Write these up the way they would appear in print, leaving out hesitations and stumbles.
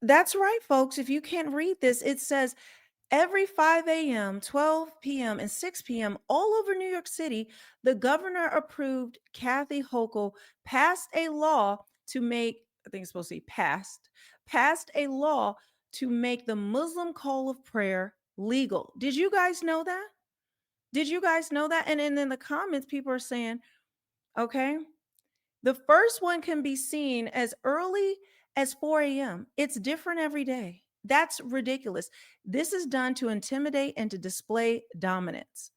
That's right, folks. If you can't read this, it says every 5 a.m., 12 p.m., and 6 p.m., all over New York City, the governor approved Kathy Hochul passed a law to make, I think it's supposed to be passed a law to make the Muslim call of prayer legal. Did you guys know that? Did you guys know that? And then in the comments, people are saying, okay, the first one can be seen as early as 4 a.m. It's different every day. That's ridiculous. This is done to intimidate and to display dominance.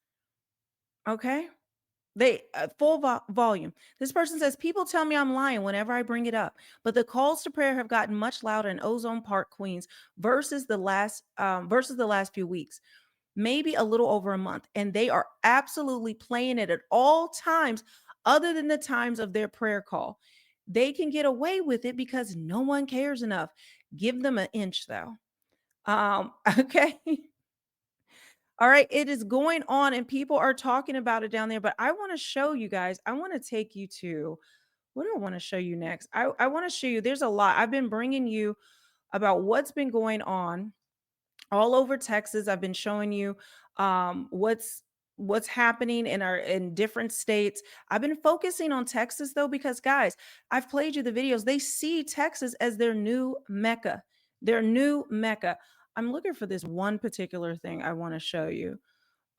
Okay? They volume. This person says people tell me I'm lying whenever I bring it up, but the calls to prayer have gotten much louder in Ozone Park, Queens, versus the last few weeks, maybe a little over a month, and they are absolutely playing it at all times other than the times of their prayer call. They can get away with it because no one cares enough. Give them an inch though. Okay. All right, it is going on and people are talking about it down there, but I want to show you guys. I want to take you to what do I want to show you next? I want to show you there's a lot. I've been bringing you about what's been going on all over Texas. I've been showing you what's happening in different states. I've been focusing on Texas though because guys, I've played you the videos. They see Texas as their new Mecca. Their new Mecca. I'm looking for this one particular thing I want to show you.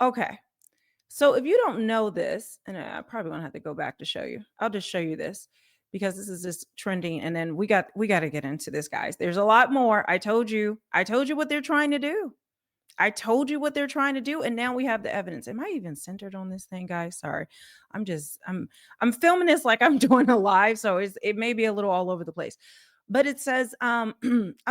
Okay. So if you don't know this, and I probably gonna have to go back to show you. I'll just show you this because this is just trending. And then we got to get into this, guys. There's a lot more. I told you what they're trying to do. I told you what they're trying to do, and now we have the evidence. Am I even centered on this thing, guys? Sorry. I'm filming this like I'm doing a live, so it may be a little all over the place. But it says, I'll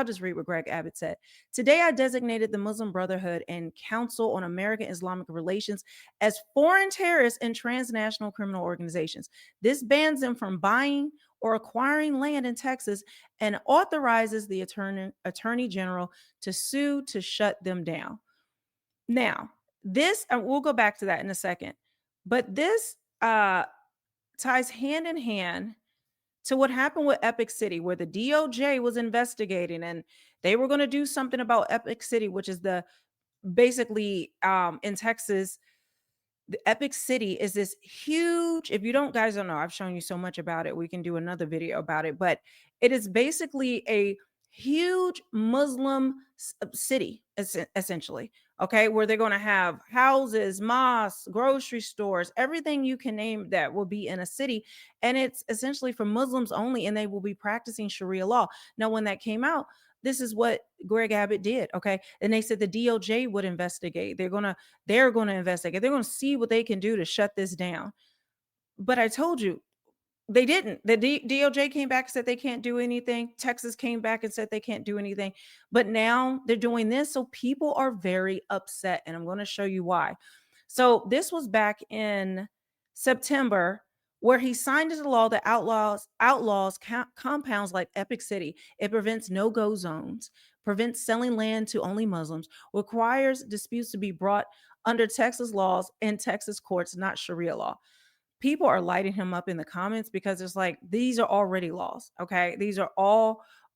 just read what Greg Abbott said. Today, I designated the Muslim Brotherhood and Council on American Islamic Relations as foreign terrorists and transnational criminal organizations. This bans them from buying or acquiring land in Texas and authorizes the attorney general to sue to shut them down. Now, this, and we'll go back to that in a second, but this ties hand in hand to what happened with Epic City, where the DOJ was investigating and they were going to do something about Epic City, which is the basically in Texas. The Epic City is this huge, if you don't guys don't know, I've shown you so much about it. We can do another video about it, but it is basically a huge Muslim city, essentially. Okay, where they're going to have houses, mosques, grocery stores, everything you can name that will be in a city. And it's essentially for Muslims only, and they will be practicing Sharia law. Now, when that came out, this is what Greg Abbott did. Okay. And they said the DOJ would investigate. They're going to investigate. They're going to see what they can do to shut this down. But I told you, they didn't. The DOJ came back and said they can't do anything. Texas came back and said they can't do anything. But now they're doing this. So people are very upset. And I'm going to show you why. So this was back in September where he signed into law that outlaws compounds like Epic City. It prevents no-go zones, prevents selling land to only Muslims, requires disputes to be brought under Texas laws and Texas courts, not Sharia law. People are lighting him up in the comments because it's like these are already laws. Okay. These are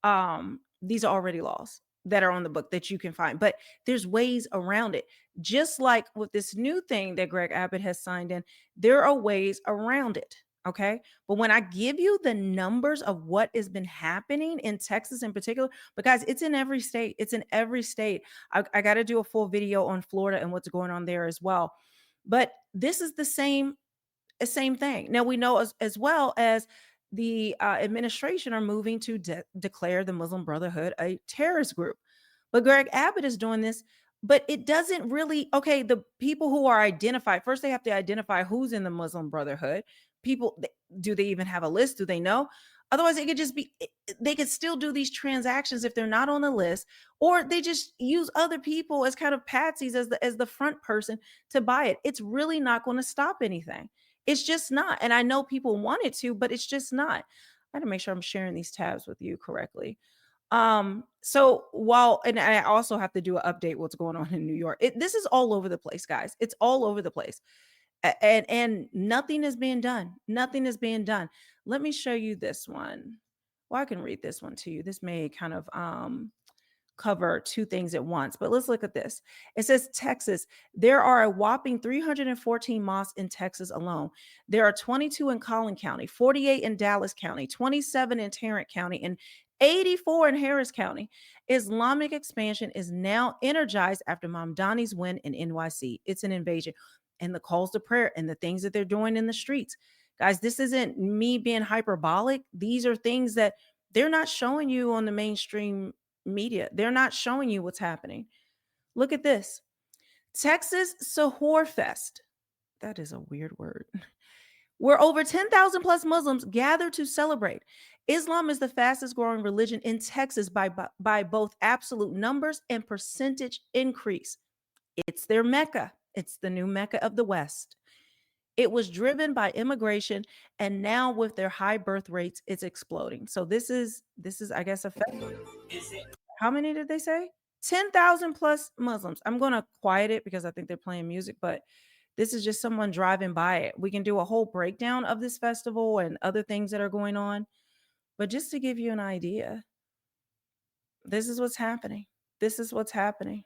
already laws that are on the book that you can find, but there's ways around it. Just like with this new thing that Greg Abbott has signed in, there are ways around it. Okay. But when I give you the numbers of what has been happening in Texas in particular, because it's in every state, it's in every state. I got to do a full video on Florida and what's going on there as well. But this is the same thing. Now we know as well as the administration are moving to declare the Muslim Brotherhood a terrorist group. But Greg Abbott is doing this, but it doesn't really, okay, the people who are identified, first they have to identify who's in the Muslim Brotherhood. People, do they even have a list? Do they know? Otherwise, it could just be, they could still do these transactions if they're not on the list, or they just use other people as kind of patsies as the front person to buy it. It's really not going to stop anything. It's just not. And I know people want it to, but it's just not. I got to make sure I'm sharing these tabs with you correctly. So while, and I also have to do an update what's going on in New York. This is all over the place, guys. It's all over the place. And nothing is being done. Nothing is being done. Let me show you this one. Well, I can read this one to you. This may kind of cover two things at once, but let's look at this. It says Texas. There are a whopping 314 mosques in Texas alone. There are 22 in Collin County, 48 in Dallas County, 27 in Tarrant County, and 84 in Harris County. Islamic expansion is now energized after Mamdani's win in NYC. It's an invasion. And the calls to prayer and the things that they're doing in the streets. Guys, this isn't me being hyperbolic. These are things that they're not showing you on the mainstream media. They're not showing you what's happening. Look at this. Texas Sahur Fest. That is a weird word. Where over 10,000 plus Muslims gather to celebrate. Islam is the fastest growing religion in Texas by both absolute numbers and percentage increase. It's their Mecca. It's the new Mecca of the West. It was driven by immigration, and now with their high birth rates, it's exploding. So this is I guess a fact. How many did they say? 10,000 plus Muslims. I'm going to quiet it because I think they're playing music, but this is just someone driving by it. We can do a whole breakdown of this festival and other things that are going on. But just to give you an idea, this is what's happening. This is what's happening.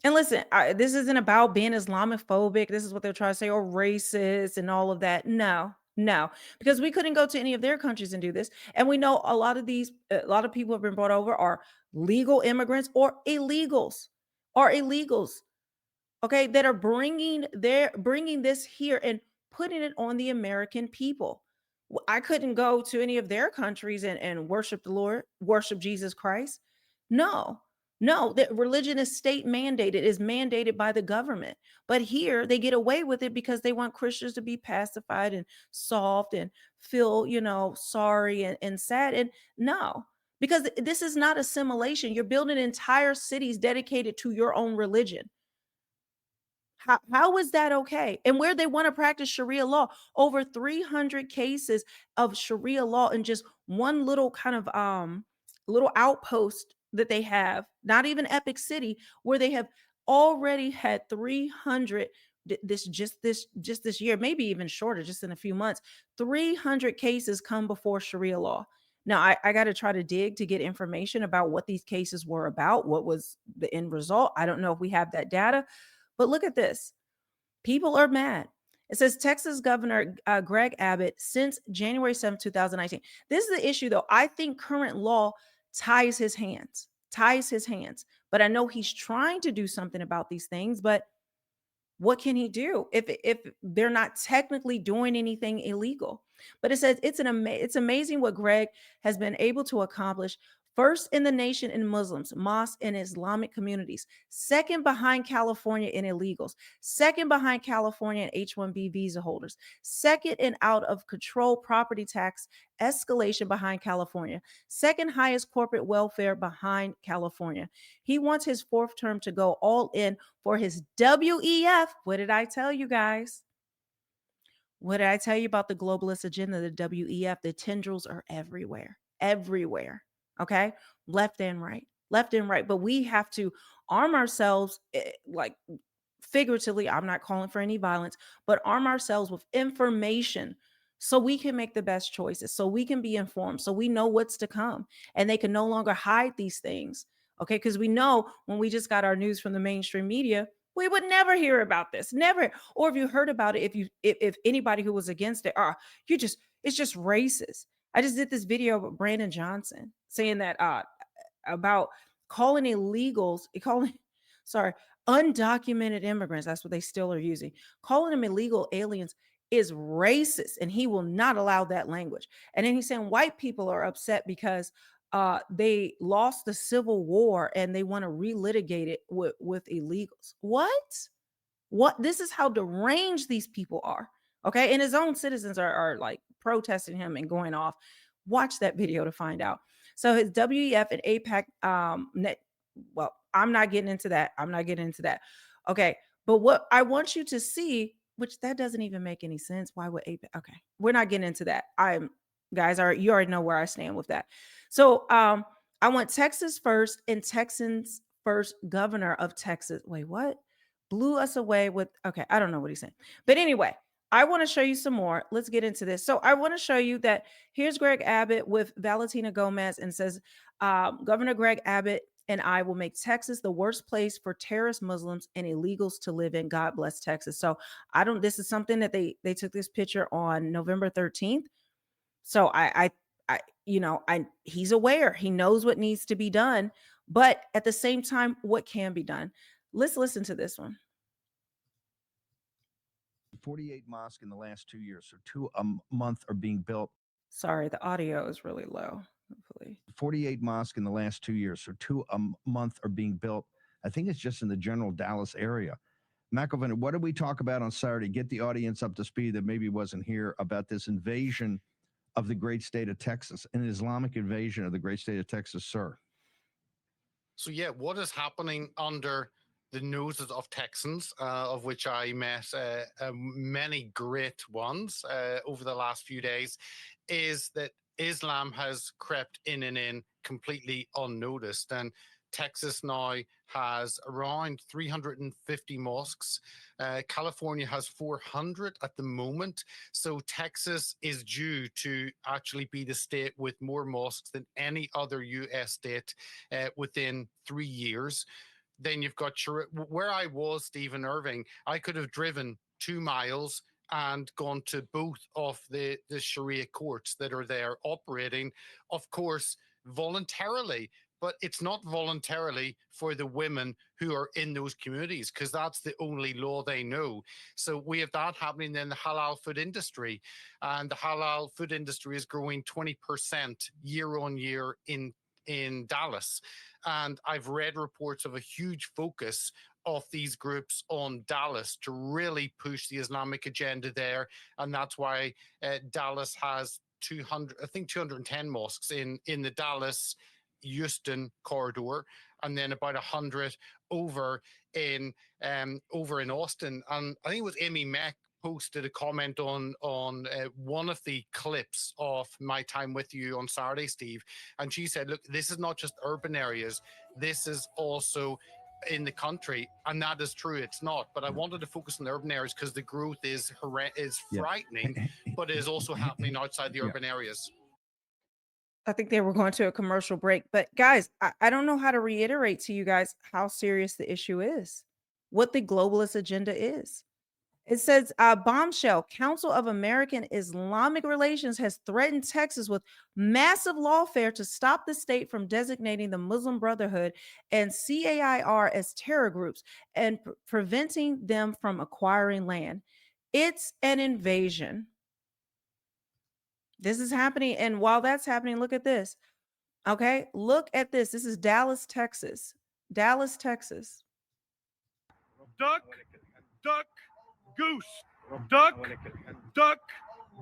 And listen, this isn't about being Islamophobic. This is what they're trying to say, or racist and all of that. No, no, because we couldn't go to any of their countries and do this. And we know a lot of people have been brought over are legal immigrants or illegals, okay, that are bringing this here and putting it on the American people. I couldn't go to any of their countries and worship the Lord, worship Jesus Christ. No, no, that religion is state mandated, is mandated by the government. But here they get away with it because they want Christians to be pacified and soft and feel, sorry and sad. And no, because this is not assimilation. You're building entire cities dedicated to your own religion. How is that okay? And where they want to practice Sharia law, over 300 cases of Sharia law in just one little kind of little outpost that they have, not even Epic City, where they have already had 300 this year, maybe even shorter, just in a few months, 300 cases come before Sharia law. Now I got to try to dig to get information about what these cases were about, what was the end result. I don't know if we have that data, but look at this. People are mad. It says Texas Governor Greg Abbott since January 7th, 2019. This is the issue, though. I think current law ties his hands. But I know he's trying to do something about these things. But what can he do if they're not technically doing anything illegal? But it says it's amazing what Greg has been able to accomplish. First in the nation in Muslims, mosques, and Islamic communities. Second behind California in illegals. Second behind California in H-1B visa holders. Second in out of control property tax escalation behind California. Second highest corporate welfare behind California. He wants his fourth term to go all in for his WEF. What did I tell you guys? What did I tell you about the globalist agenda, the WEF? The tendrils are everywhere, everywhere. Okay. Left and right, left and right. But we have to arm ourselves, like figuratively. I'm not calling for any violence, but arm ourselves with information so we can make the best choices, so we can be informed, so we know what's to come and they can no longer hide these things. Okay. Because we know when we just got our news from the mainstream media, we would never hear about this, never. Or if you heard about it, if anybody who was against it, it's just racist. I just did this video with Brandon Johnson saying that about calling illegals, calling sorry, undocumented immigrants, that's what they still are using, calling them illegal aliens is racist, and he will not allow that language. And then he's saying white people are upset because they lost the Civil War and they want to relitigate it with illegals. What? This is how deranged these people are. Okay. And his own citizens are like protesting him and going off. Watch that video to find out. So his WEF and APAC net. Well, I'm not getting into that. I'm not getting into that. Okay. But what I want you to see, which that doesn't even make any sense. Why would APAC? Okay. We're not getting into that. You already know where I stand with that. So I want Texas first and Texans first governor of Texas. Wait, what? Blew us away with, okay, I don't know what he's saying. But anyway, I want to show you some more. Let's get into this. So I want to show you that here's Greg Abbott with Valentina Gomez and says, Governor Greg Abbott and I will make Texas the worst place for terrorist Muslims and illegals to live in. God bless Texas. So I don't. This is something that they took this picture on November 13th. So I he's aware. He knows what needs to be done, but at the same time, what can be done. Let's listen to this one. 48 mosques in the last 2 years, so 2 a month are being built. Sorry, the audio is really low. Hopefully. 48 mosques in the last 2 years, so 2 a month are being built. I think it's just in the general Dallas area. McElvin, what did we talk about on Saturday? Get the audience up to speed that maybe wasn't here about this invasion of the great state of Texas, an Islamic invasion of the great state of Texas, sir. So, yeah, what is happening under the noses of Texans, of which I met many great ones over the last few days, is that Islam has crept in and in completely unnoticed. And Texas now has around 350 mosques. California has 400 at the moment. So Texas is due to actually be the state with more mosques than any other U.S. state within 3 years. Then you've got where I was, Stephen Irving, I could have driven 2 miles and gone to both of the Sharia courts that are there operating, of course, voluntarily. But it's not voluntarily for the women who are in those communities, because that's the only law they know. So we have that happening in the halal food industry. And the halal food industry is growing 20% year on year in Dallas. And I've read reports of a huge focus of these groups on Dallas to really push the Islamic agenda there. And that's why Dallas has 210 mosques in the Dallas Houston corridor, and then about 100 over in Austin. And I think it was Amy Meck posted a comment on one of the clips of my time with you on Saturday, Steve, and she said, "Look, this is not just urban areas; this is also in the country," and that is true. It's not, but I wanted to focus on the urban areas because the growth is frightening, but it is also happening outside the urban areas. I think they were going to a commercial break. But guys, I don't know how to reiterate to you guys how serious the issue is, what the globalist agenda is. It says, bombshell, Council of American Islamic Relations has threatened Texas with massive lawfare to stop the state from designating the Muslim Brotherhood and CAIR as terror groups and preventing them from acquiring land. It's an invasion. This is happening. And while that's happening, look at this. Okay, look at this. This is Dallas, Texas. Dallas, Texas. Duck, duck, goose. Duck, duck,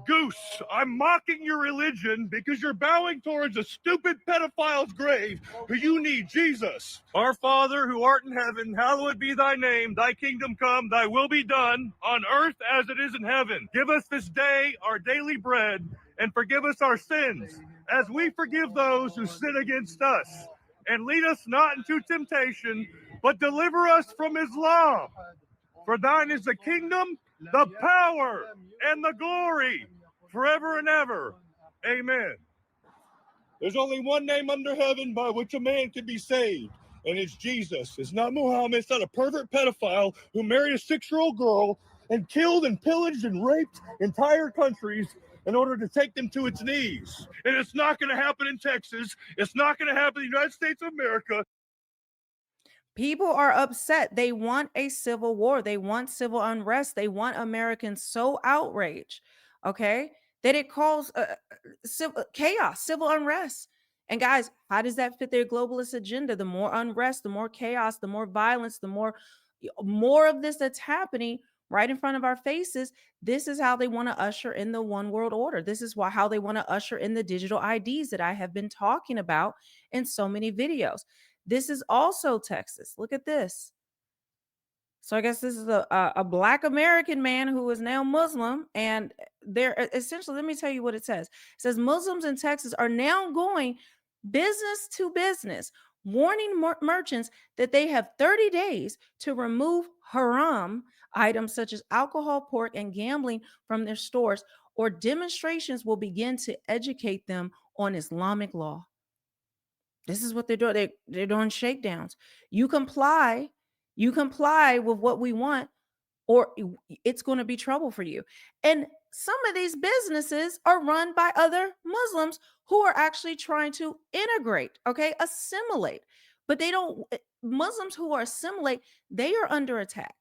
goose. I'm mocking your religion because you're bowing towards a stupid pedophile's grave, but you need Jesus. Our Father who art in heaven, hallowed be thy name. Thy kingdom come, thy will be done on earth as it is in heaven. Give us this day our daily bread and forgive us our sins as we forgive those who sin against us. And lead us not into temptation, but deliver us from Islam. For thine is the kingdom, the power, and the glory forever and ever. Amen. There's only one name under heaven by which a man can be saved, and it's Jesus. It's not Muhammad. It's not a pervert pedophile who married a 6-year-old girl and killed and pillaged and raped entire countries in order to take them to its knees. And it's not going to happen in Texas. It's not going to happen in the United States of America. People are upset. They want a civil war. They want civil unrest. They want Americans so outraged, okay, that it calls chaos, civil unrest. And guys, how does that fit their globalist agenda? The more unrest, the more chaos, the more violence, the more of this that's happening right in front of our faces. This is how they want to usher in the one world order. This is how they want to usher in the digital IDs that I have been talking about in so many videos. This is also Texas. Look at this. So I guess this is a Black American man who is now Muslim. And they're essentially, let me tell you what it says. It says Muslims in Texas are now going business to business warning merchants that they have 30 days to remove haram items such as alcohol, pork, and gambling from their stores, or demonstrations will begin to educate them on Islamic law. This is what they're doing. They're doing shakedowns. You comply, you comply with what we want, or it's going to be trouble for you. And some of these businesses are run by other Muslims who are actually trying to integrate, okay, assimilate. But they don't, Muslims who are assimilate, they are under attack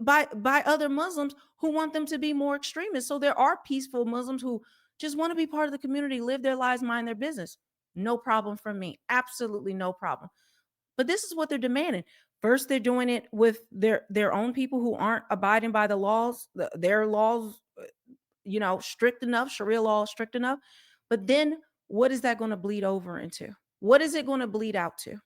by other Muslims who want them to be more extremist. So there are peaceful Muslims who just want to be part of the community, live their lives, mind their business. No problem from me. Absolutely no problem. But this is what they're demanding. First, they're doing it with their own people who aren't abiding by the laws, their laws, strict enough, Sharia law strict enough. But then what is that going to bleed over into? What is it going to bleed out to?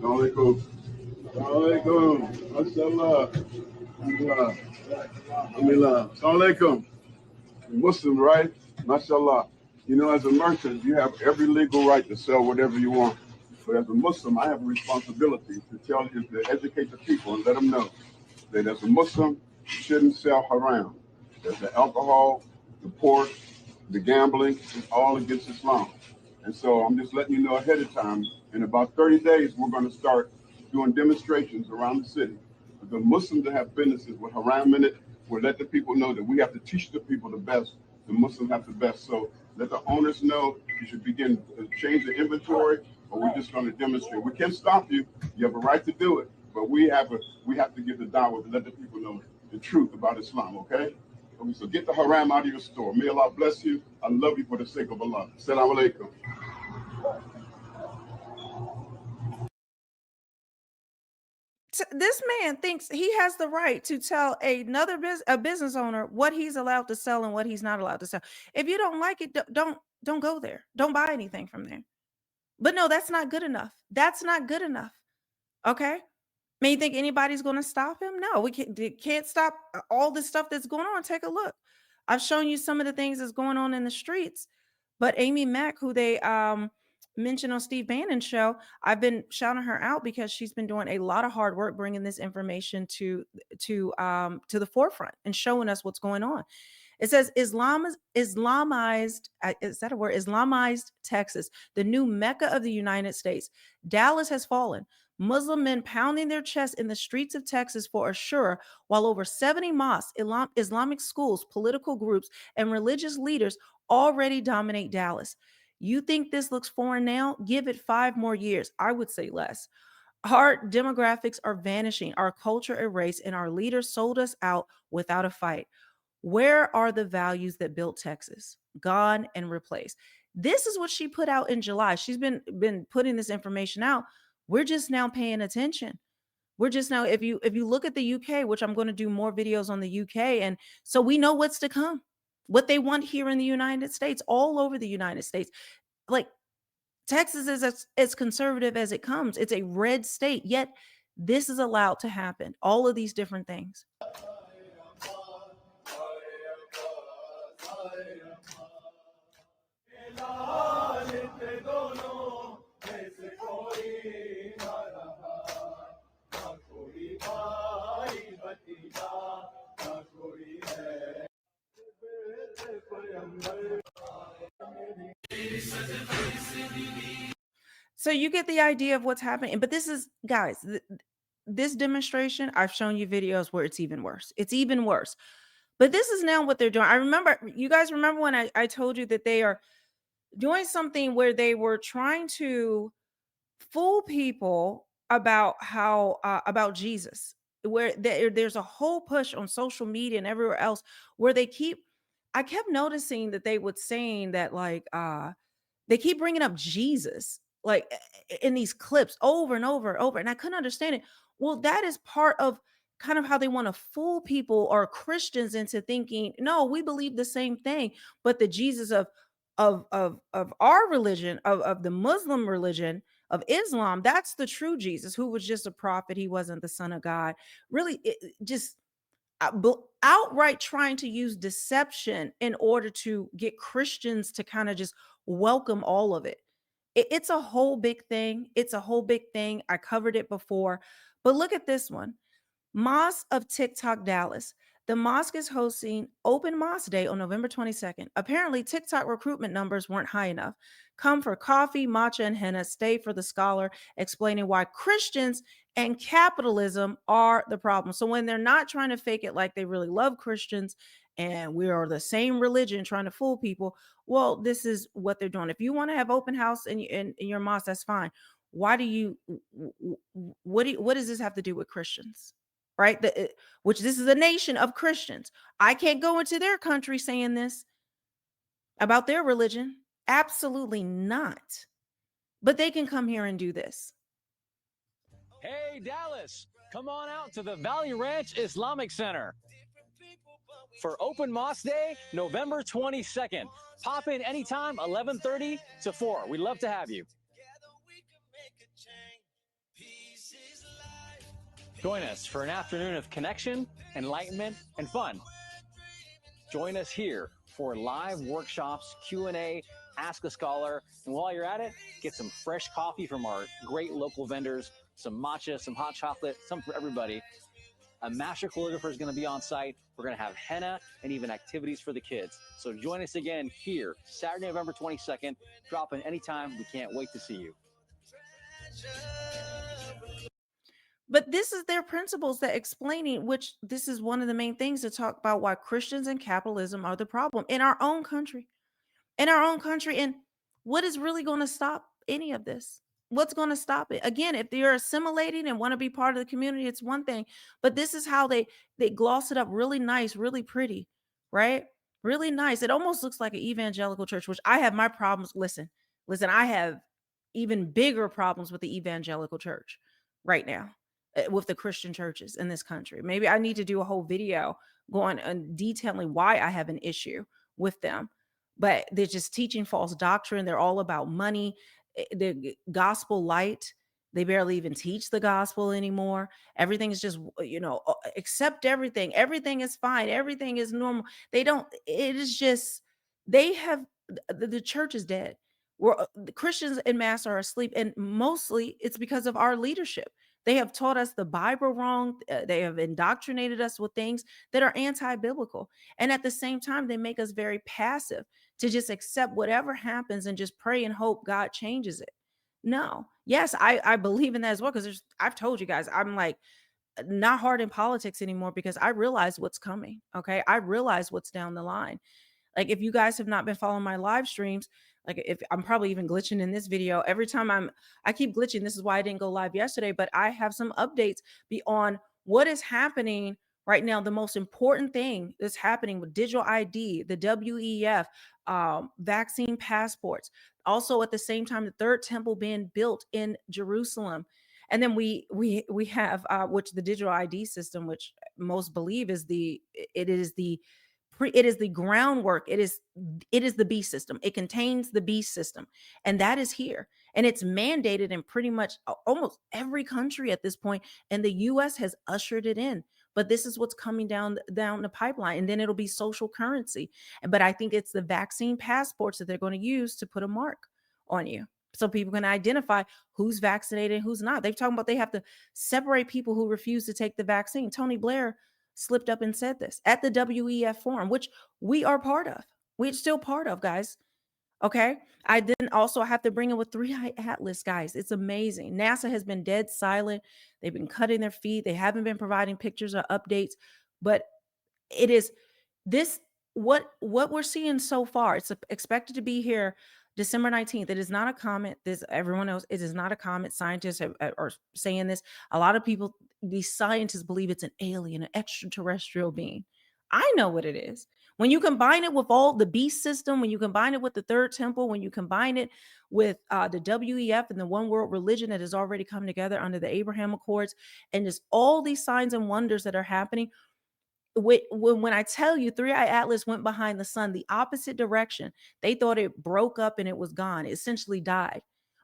Assalamualaikum. Assalamualaikum. Mashallah. Alhamdulillah. Alhamdulillah. Assalamualaikum. Muslim, right? Mashallah. You know, as a merchant, you have every legal right to sell whatever you want. But as a Muslim, I have a responsibility to tell you, to educate the people and let them know that as a Muslim, you shouldn't sell haram. That the alcohol, the pork, the gambling is all against Islam. And so I'm just letting you know ahead of time, in about 30 days, we're going to start doing demonstrations around the city. The Muslims that have businesses with haram in it will let the people know that we have to teach the people the best. The Muslims have the best. So let the owners know you should begin to change the inventory, or we're just going to demonstrate. We can't stop you. You have a right to do it, but we have to give the dawah to let the people know the truth about Islam, okay? Okay, so get the haram out of your store. May Allah bless you. I love you for the sake of Allah. Assalamu alaikum. This man thinks he has the right to tell a business owner what he's allowed to sell and what he's not allowed to sell. If you don't like it, don't go there. Don't buy anything from there. But no, that's not good enough. That's not good enough. Okay? May you think anybody's going to stop him? No, we can't stop all this stuff that's going on. Take a look. I've shown you some of the things that's going on in the streets. But Amy Mack, who they mentioned on Steve Bannon's show, I've been shouting her out because she's been doing a lot of hard work bringing this information to the forefront and showing us what's going on. It says Islamized, is that a word? Islamized Texas, the new Mecca of the United States. Dallas has fallen. Muslim men pounding their chests in the streets of Texas for Ashura, while over 70 mosques, Islamic schools, political groups, and religious leaders already dominate Dallas. You think this looks foreign now? Give it 5 more years. I would say less. Our demographics are vanishing, our culture erased, and our leaders sold us out without a fight. Where are the values that built Texas? Gone and replaced. This is what she put out in July. She's been putting this information out. We're just now paying attention. We're just now, if you look at the UK, which I'm going to do more videos on the UK, and so we know what's to come, what they want here in the United States, all over the United States. Like, Texas is as conservative as it comes. It's a red state, yet this is allowed to happen. All of these different things. So you get the idea of what's happening. But this is, guys, this demonstration, I've shown you videos where it's even worse. It's even worse. But this is now what they're doing. I remember, you guys remember when I told you that they are doing something where they were trying to fool people about how about Jesus, where there's a whole push on social media and everywhere else where I kept noticing that they would saying that, like, they keep bringing up Jesus, like, in these clips over and over and over, and I couldn't understand it. Well, that is part of kind of how they want to fool people or Christians into thinking, no, we believe the same thing, but the Jesus of our religion, of the Muslim religion, of Islam, that's the true Jesus, who was just a prophet. He wasn't the son of God. Really, just outright trying to use deception in order to get Christians to kind of just welcome all of it. It's a whole big thing. It's a whole big thing. I covered it before. But look at this one. Mosque of TikTok Dallas. The mosque is hosting Open Mosque Day on November 22nd. Apparently, TikTok recruitment numbers weren't high enough. Come for coffee, matcha, and henna. Stay for the scholar, explaining why Christians and capitalism are the problem. So when they're not trying to fake it like they really love Christians and we are the same religion trying to fool people, well, this is what they're doing. If you want to have open house in your mosque, that's fine. Why do you? What does this have to do with Christians? Right? Which this is a nation of Christians. I can't go into their country saying this about their religion. Absolutely not. But they can come here and do this. Hey, Dallas, come on out to the Valley Ranch Islamic Center for Open Mosque Day, November 22nd. Pop in anytime, 11:30 to 4. We'd love to have you. Join us for an afternoon of connection, enlightenment, and fun. Join us here for live workshops, Q&A, Ask a Scholar, and while you're at it, get some fresh coffee from our great local vendors, some matcha, some hot chocolate, some for everybody. A master calligrapher is going to be on site. We're going to have henna and even activities for the kids. So join us again here, Saturday, November 22nd. Drop in anytime. We can't wait to see you. But this is their principles that explaining, which this is one of the main things to talk about why Christians and capitalism are the problem in our own country. In our own country. And what is really going to stop any of this? What's going to stop it? Again, if they're assimilating and want to be part of the community, it's one thing. But this is how they gloss it up really nice, really pretty, right? Really nice. It almost looks like an evangelical church, which I have my problems. Listen, I have even bigger problems with the evangelical church right now, with the Christian churches in this country. Maybe I need to do a whole video going and detailing why I have an issue with them. But they're just teaching false doctrine. They're all about money. The gospel light. They barely even teach the gospel anymore. Everything is just, accept everything. Everything is fine. Everything is normal. They don't, it is just, they have, the church is dead. The Christians en masse are asleep. And mostly it's because of our leadership. They have taught us the Bible wrong. They have indoctrinated us with things that are anti-biblical. And at the same time, they make us very passive to just accept whatever happens and just pray and hope God changes it. No. Yes, I believe in that as well, because I've told you guys, I'm like not hard in politics anymore because I realize what's coming. Okay. I realize what's down the line. Like if you guys have not been following my live streams, like if I'm probably even glitching in this video every time I keep glitching. This is why I didn't go live yesterday, but I have some updates beyond what is happening right now. The most important thing that's happening with digital ID, the WEF, vaccine passports. Also at the same time, the third temple being built in Jerusalem. And then we have which the digital ID system, which most believe is it is the groundwork. It is the beast system. It contains the beast system, and that is here, and it's mandated in pretty much almost every country at this point, and the US has ushered it in. But this is what's coming down the pipeline, and then it'll be social currency. But I think it's the vaccine passports that they're going to use to put a mark on you, so people can identify who's vaccinated and who's not. They've talked about they have to separate people who refuse to take the vaccine. Tony Blair slipped up and said this at the WEF forum, which we are part of. We're still part of, guys. Okay. I then also have to bring in with 3i Atlas, guys. It's amazing. NASA has been dead silent. They've been cutting their feet. They haven't been providing pictures or updates, but it is this what we're seeing so far. It's expected to be here December 19th. It is not a comet. This everyone else. It is not a comet. Scientists are saying this. A lot of people, these scientists believe it's an alien, an extraterrestrial being. I know what it is. When you combine it with all the beast system, when you combine it with the third temple, when you combine it with the WEF and the one world religion that has already come together under the Abraham Accords, and just all these signs and wonders that are happening, when I tell you 3i Atlas went behind the sun, the opposite direction, they thought it broke up and it was gone. It essentially died.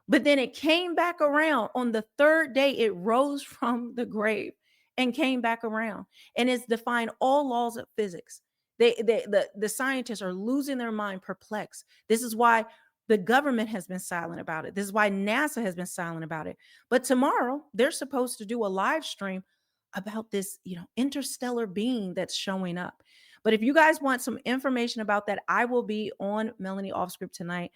But then it came back around on the third day. It rose from the grave and came back around. And it's defying all laws of physics. The scientists are losing their mind, perplexed. This is why the government has been silent about it. This is why NASA has been silent about it. But tomorrow they're supposed to do a live stream about this, interstellar being that's showing up. But if you guys want some information about that, I will be on Melanie Off Script tonight.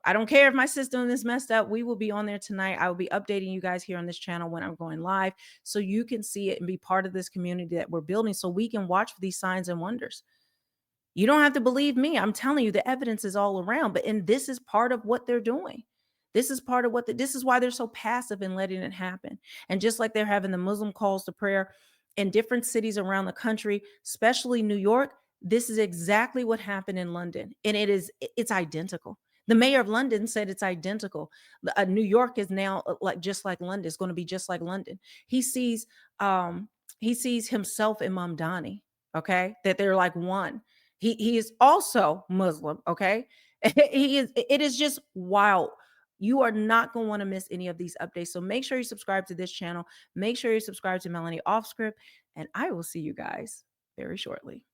I don't care if my system is messed up. We will be on there tonight. I will be updating you guys here on this channel when I'm going live so you can see it and be part of this community that we're building so we can watch for these signs and wonders. You don't have to believe me. I'm telling you, the evidence is all around. And this is part of what they're doing. This is part of this is why they're so passive in letting it happen. And just like they're having the Muslim calls to prayer in different cities around the country, especially New York, this is exactly what happened in London. And it's identical. The mayor of London said it's identical. New York is now just like London. It's going to be just like London. He sees himself in Mamdani, okay? That they're like one. He is also Muslim, okay? It is just wild. You are not going to want to miss any of these updates. So make sure you subscribe to this channel. Make sure you subscribe to Melanie Off Script, and I will see you guys very shortly.